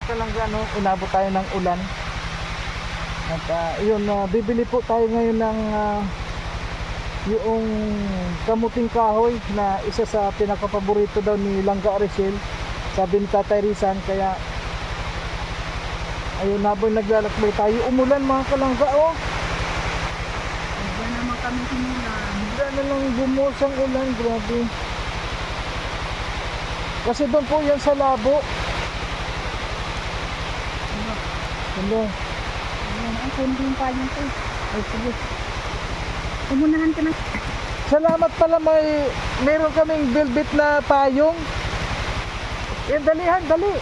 Talaga no, inabot tayo ng ulan. At yun, bibili po tayo ngayon ng yung kamuting kahoy na isa sa pinakapaborito daw ni Langga Aricel, sabi ni Tatay Rizan. Kaya ayun, habang naglalakbay tayo, umulan mga kalangga. Oh, Diyan naman kami simulan. bigla na lang bumuhos ang ulan, grabe. Kasi doon po yan sa labo. Hello. Ayan, ang kunding pa yun to. Ay, sige. Umunahan ka na. Salamat pala, meron kaming velvet na payong. Yan, dalihan, dali.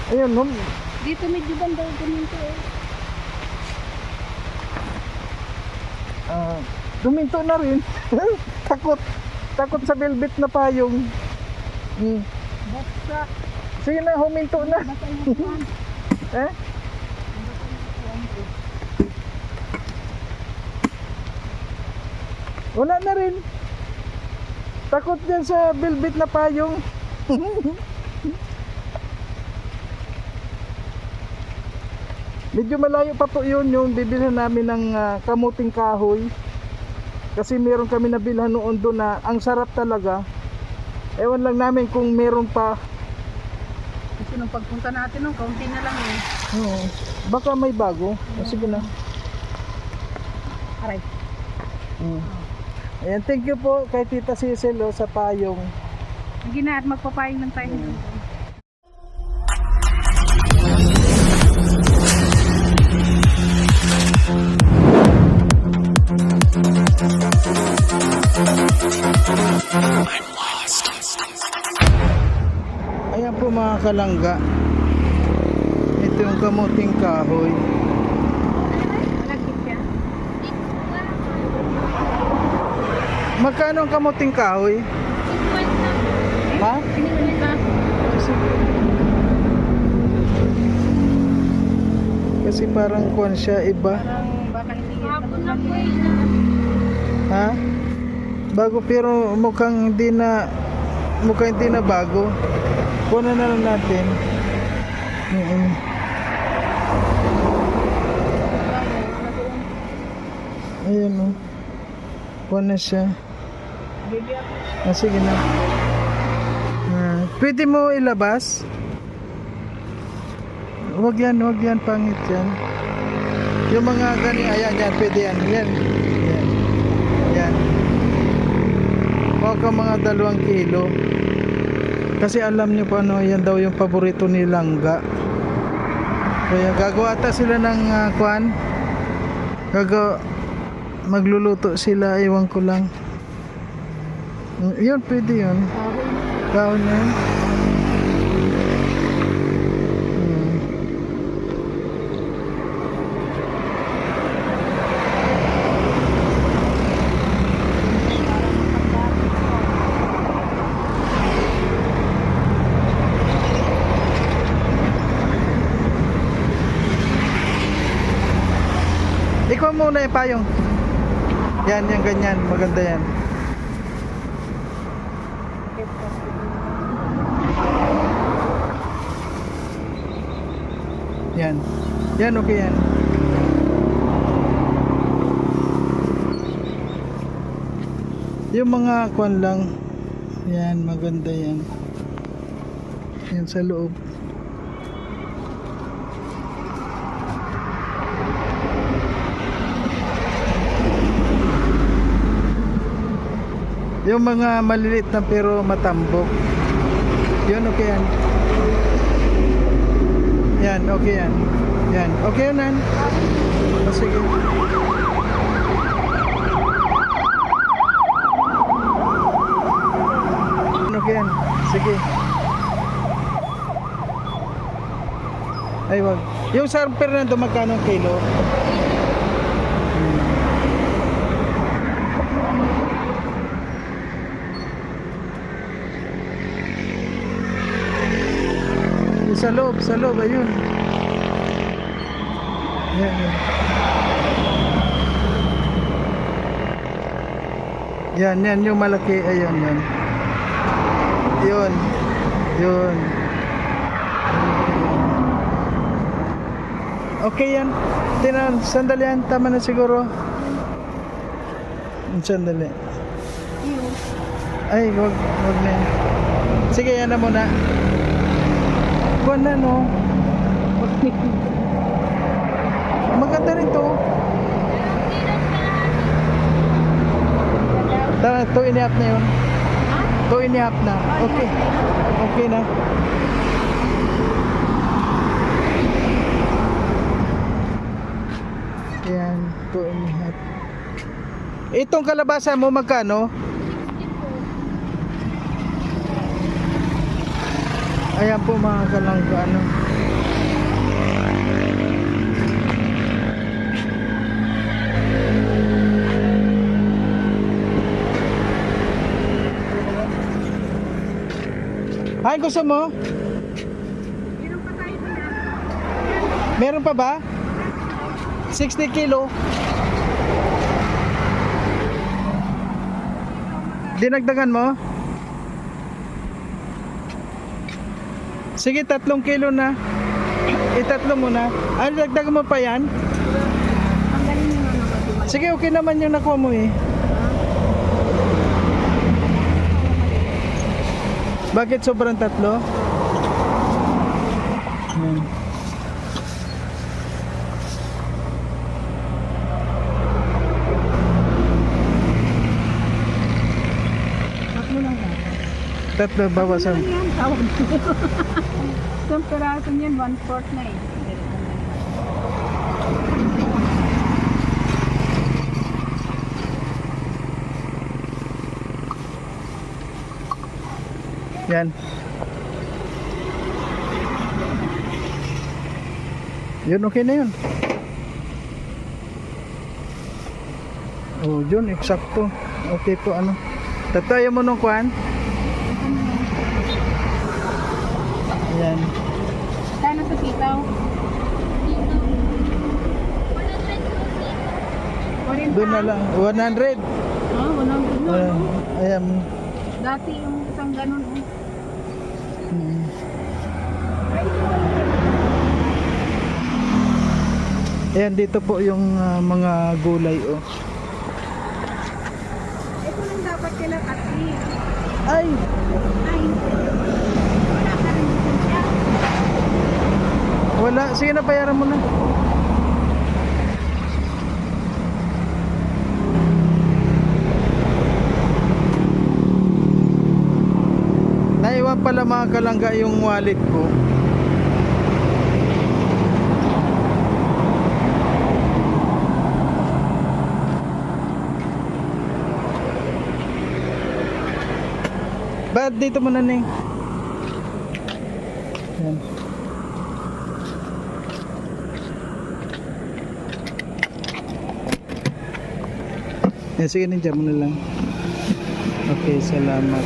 Ayun, Dito medyo banda ganun to eh. Duminto na rin. Takot sa velvet na payong. Basta. Sige na, huminto na. Basta yung buwan. Eh? Wala na rin. Takot yan sa velvet na payong. Medyo malayo pa po yun yung bibilhan namin ng kamuting kahoy. Kasi meron kami nabilhan noon doon na ang sarap talaga. Ewan lang namin kung meron pa. Kasi nung pagpunta natin nung kaunti na lang eh. Oo. Baka may bago. Sige na. Aray. Ayan, thank you po kay Tita Cecil sa payong. Hindi na at magpapayong ng tayo. Ayan po mga kalangga. Ito yung kamuting kahoy. Malagkit siya. Magkano ang kamuting kahoy? Ha? Pinili ka. Kasi parang kuwan siya iba. Parang baka hindi yan. Hapon na po eh. Ha? Bago pero mukhang hindi na bago. Kunan na lang natin. Ayan o. Kuha na siya. Baby ako. Sige na. Pwede mo ilabas? Wag yan, pangit yan. Yung mga gani, ayan, yan, pwede yan. Yan. Yan. Huwag ka mga 2 kilo. Kasi alam nyo pa ano, yan daw yung paborito ni Langga. Kaya gagawa ata sila ng kwan. Magluluto sila, ewan ko lang. Yun, pwede yun. Kaon na yun. Ikaw muna yung payong. Yan, yung ganyan. Maganda yan. Yan. Yan, okay yan. Yung mga kwan lang. Yan, maganda yan. Yan sa loob. Yung mga maliliit na pero matambok. Yun, okay yan. Yan, okay yan. Yan, okay yan. O, sige. Okay yan. Sige. Ay, wag. Yung San Fernando, magkano ang kilo? Sa loob, ayun. Yan. Yan, yan yung malaki. Ayun, yan. Yun. Yun. Okay yan. Tinan, sandali yan. Tama na siguro. Sandali. Yun. Ay, wag na yan. Sige, yan na muna. Kuwan na, no? Maganda rin to. Tara, 2.5 na yun. 2.5 na. Okay. Okay na. Ayan, 2.5. Itong kalabasa mo magkano? Ayan po mga kalangga, ano. Ay, gusto mo? Meron pa tayo na. Meron pa ba? 60 kilo. Dinagdagan mo? Sige, 3 kilo na. Itatlo mo na. Ay, dagdagan mo pa yan? Ang galing nyo naman. Sige, okay naman yung nakuha mo eh. Bakit sobrang 3? Yan. Tatlo lang ba? 3 bawasan. Ano yan? Tawag nyo. Isang peraso niyan, 1/4 na eh. Yan. Yun, okay na yun. Oh, yun, eksakto. Okay po, ano. Tatayo mo nung kuhan. Yan. Kano sa sitaw? Doon na lang. 100. Ah, 100 na. Ayan. Dati yung isang ganun. Hmm. Ayan, dito po yung mga gulay, oh. Ito lang dapat kila kasi. Ay! Ay, wala ka rin siya. Wala. Sige na, bayaran mo na. Naiwan pala mga kalangga yung wallet ko. Ba't dito mo na, Ning? Yan. Yan, sige, nandiyan mo na lang. Okay, salamat.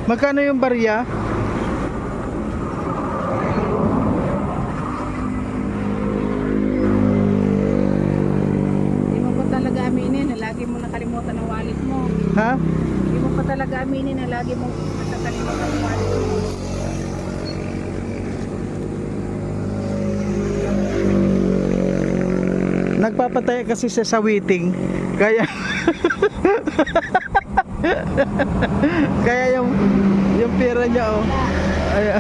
Magkano yung barya? Hindi mo pa talaga aminin na lagi mo nakalimutan ang wallet mo. Ha? Hindi mo pa talaga aminin na lagi mo nakakalimutan ang wallet mo. Nagpapataya kasi siya sa waiting. Kaya kaya yung pera niya, oh. Ay,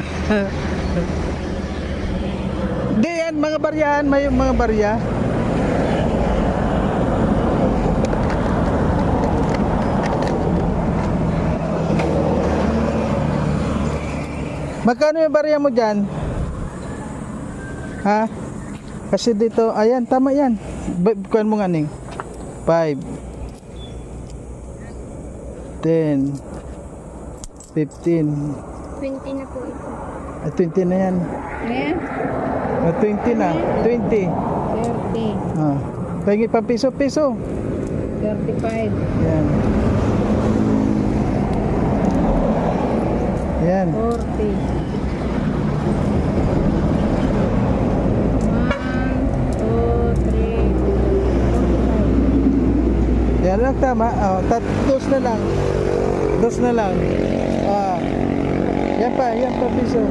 di yan, mga baryahan, may mga barya. Magkano yung barya mo dyan? Ha? Kasi dito, ayan, tama yan. Kuhan mo nga, Ning. 5 10 15 20 na po ito. 20 na yan. Ayan. 20 na. 20. 30. Ah. Pahingi pa piso-piso. 35. Yan. Yan. 40. 1, 2, 3, 4, 5. Yan lang tama. Oh, dos na lang. Dos na lang. Ah. Yan pa piso.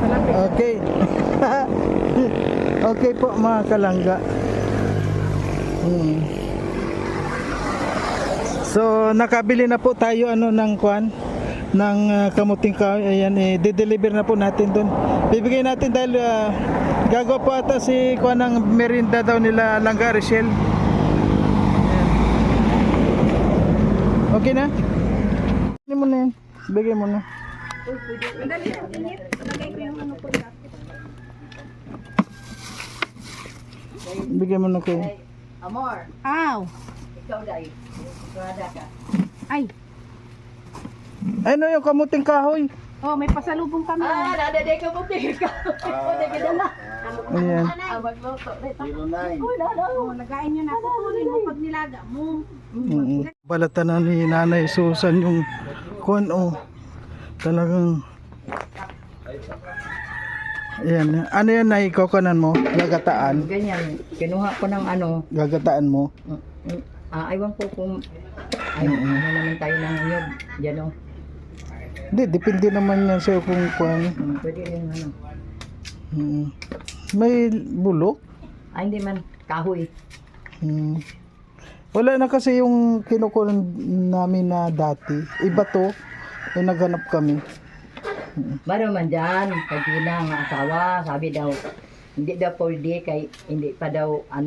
Malapit. Okay. Okay po mga kalangga. So nakabili na po tayo ng kwan ng kamuting kahoy. Ayan, de-deliver na po natin doon. Bibigay natin dahil gagawa po ata si kwan ng merinda daw nila Langga Richelle. Ayan. Okay na? Bigay mo na yan. Bigay mo na. Madali. Init. Lagay ko yung ano po sa. Bigay mo na kayo. Amor, Aw. ikaw dahil. Grada ka. Ay. Ano yung kamuting kahoy? Oh, may pasalubong kami. Nadaday ka mo, tigil ka. Ikaw na gidala. Ayan. Magluto. Oh, lagayin nyo na. Putulin mo pag nilaga mo. Balatan na ni Nanay Susan yung kwan talagang ayan. Ano yan na ikaw kanan mo? Gagataan? Ganyan, kinuha ko ng ano. Gagataan mo? Aywan ko kung ano naman tayo ng nyog. Yan o. Hindi, depende naman yan sa'yo kung kwan. Pwede rin ano. May bulok? Hindi man, kahoy. Wala na kasi yung kinukulan namin na dati. Iba to. Naghanap kami. Maro man dyan, pagkina nga asawa, sabi daw, hindi daw pwede kay hindi pa daw 3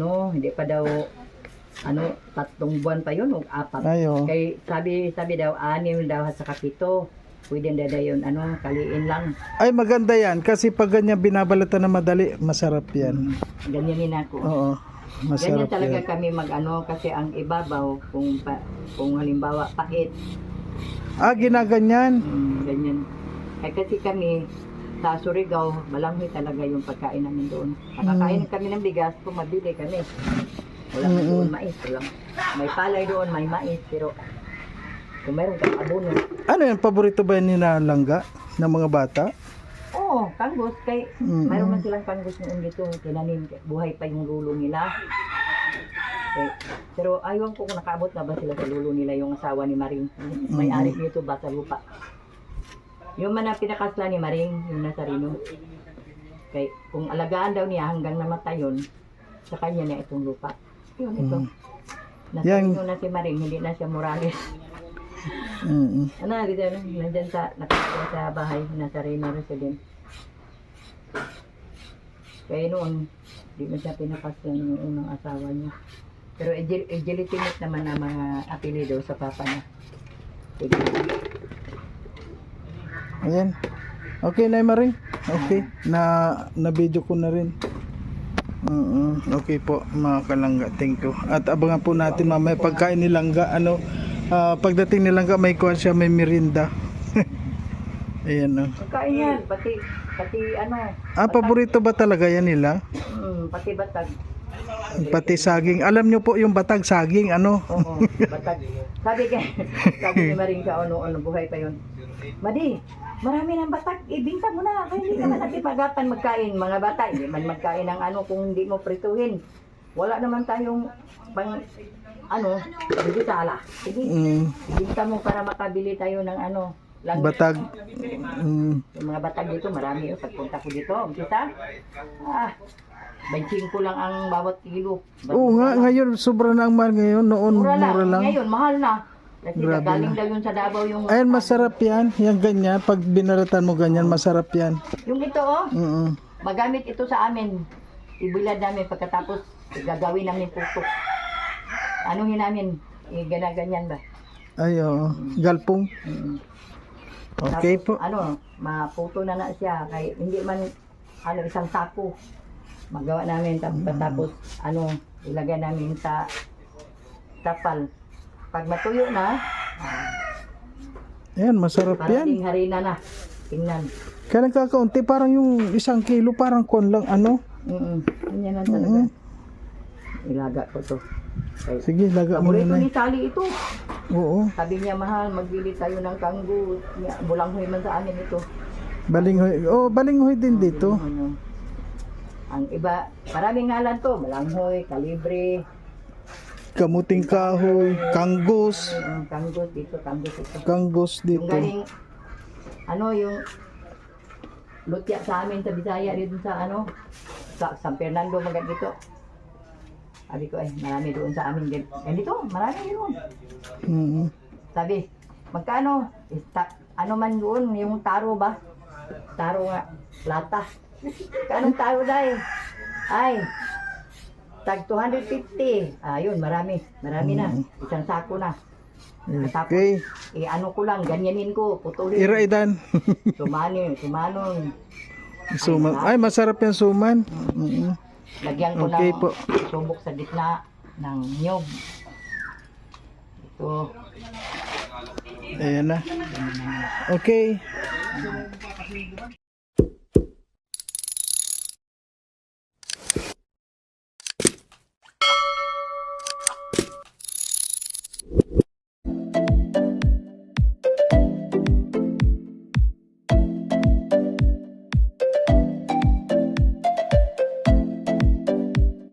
buwan pa yun o 4. Ayo. Kay sabi daw 6 daw at saka 7. Pwede na daw yun kaliin lang. Ay maganda yan kasi pag ganyan binabalatan na madali, masarap yan. Ganyanin ako. Oo. Ganyan Masarap talaga yan. kami kasi ang ibabaw kung halimbawa pait, Ginaganyan. ganyan. Ay kasi kami sa Surigao, malanghi talaga yung pagkain namin doon. Nakakain kami ng bigas kung mabili kami. Wala man doon mais, walang. May palay doon, may mais, pero kung mayroon kang abono. Ano yan? Paborito ba yan ni Langga ng mga bata? Oo, kanggos. Mayroon man silang kanggos noon dito, tinanim, buhay pa yung lulo nila. Pero ayaw ko kung nakaabot na ba sila sa lulo nila yung asawa ni Maring. May-ari nito ba sa lupa. Yung man na pinakasla ni Maring, yung nasa Rino. Kay, kung alagaan daw niya hanggang namatay yun, sa kanya na itong lupa. Yun, ito. Nasa Yan. Rino na si Maring, hindi na siya Morales. Dito, nandyan nakakita sa bahay, nasa Rino resident. Kaya noon, di mo siya pinakasla yung unang asawa niya. Pero illegitimate naman ang mga apelido sa papa niya. Pwede. Ayan. Okay na Maring. Okay. Na-video ko na rin. Okay po mga kalangga. Thank you. At abangan po natin mamaya pagkain ni Langga. Pagdating ni Langga may kuha siya, may merinda. Ayan o. Pagkain yan, pati Paborito ba talaga yan nila? pati batag. Pati saging. Alam nyo po yung batag saging Oo, batag. Sabi ni Maring sa buhay pa yun. Madi, marami ng batag, ibinta mo na. Kaya hindi ka man natipagapan magkain. Mga bata, hindi man magkain ng kung hindi mo prituhin. Wala naman tayong hindi sala. Sige, ibinta mo para makabili tayo ng lang. batag. Yung mga batag dito, marami. Pagpunta ko dito, umpisa, 25 lang ang bawat kilo. Oo nga, ngayon sobra na ang mahal ngayon. Noon mura lang. Ngayon, mahal na. Kasi Grabe galing na. daw yun sa Davao yung... Ayan, masarap yan. Yung ganyan. Pag binaratan mo ganyan, masarap yan. Yung ito, magamit ito sa amin. Ibilad namin pagkatapos gagawin namin putok. Anuhin namin? Ganaganyan ba? Ay, oo. Galpong. Okay po. Tapos, maputo na siya. Kaya hindi man, isang sako. Magawa namin. Tapos, ilagay namin sa tapal. Pag matuyo na, Ayan, masarap yan. parating harina na. Tingnan. Kaya nagkakaunti, parang yung 1 kilo, parang kon lang, ano? Ganyan lang talaga. Ilaga ko to. Okay. Sige, laga mo Paborito na. ni Sally ito. Oo. Sabi niya, mahal, magbili tayo ng kanggo. Bulanghoy man sa amin ito. Balinghoy. Oh, balinghoy din dito. Ano. Ang iba, maraming ngalan to. Balanghoy, kalibre, Kamuting kahoy, kanggos. kanggos dito, kanggos ito. Kanggos Yung dito. galing, yung lutya sa amin sa Bisaya dito sa sa San Fernando magand dito. Sabi ko marami doon sa amin din. Dito, marami yun. Mm. Sabi, magkano? Man doon, yung taro ba? Taro nga, lata. Kanong taro dahil? Ay, tag 250. Ayun, marami na. Isang sako na. Okay. Ano ko lang, ganyanin ko, putulin. Iraidan. Sumanon. Suman. Ay, masarap yung suman. Mm. Lagyan ko Okay ng po. subok sa gitna ng nyog. Ito. Ayan na. Okay.